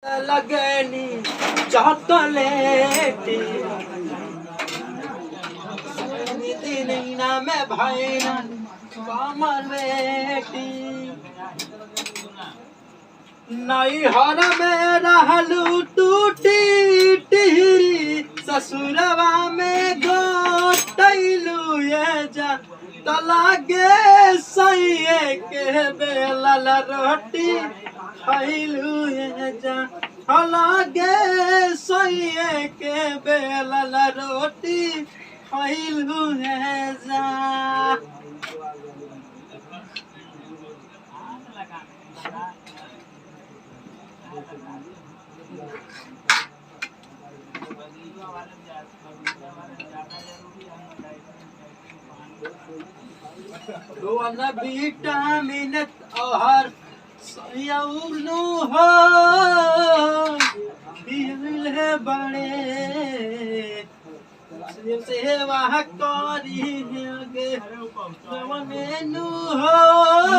लगनी चॉकलेटी दिन में भाई ना कमर बेटी नई हर में रहलू टूटी टिहरी ससुरवा में गोटैलू ये जा तलागे सही के बेलल रोटी खैलू ये जा तलागे सही के बेलल रोटी खैलू ये जा विटामिन और सयौनु हो दिल बड़े सेवा करी गे मेनू हो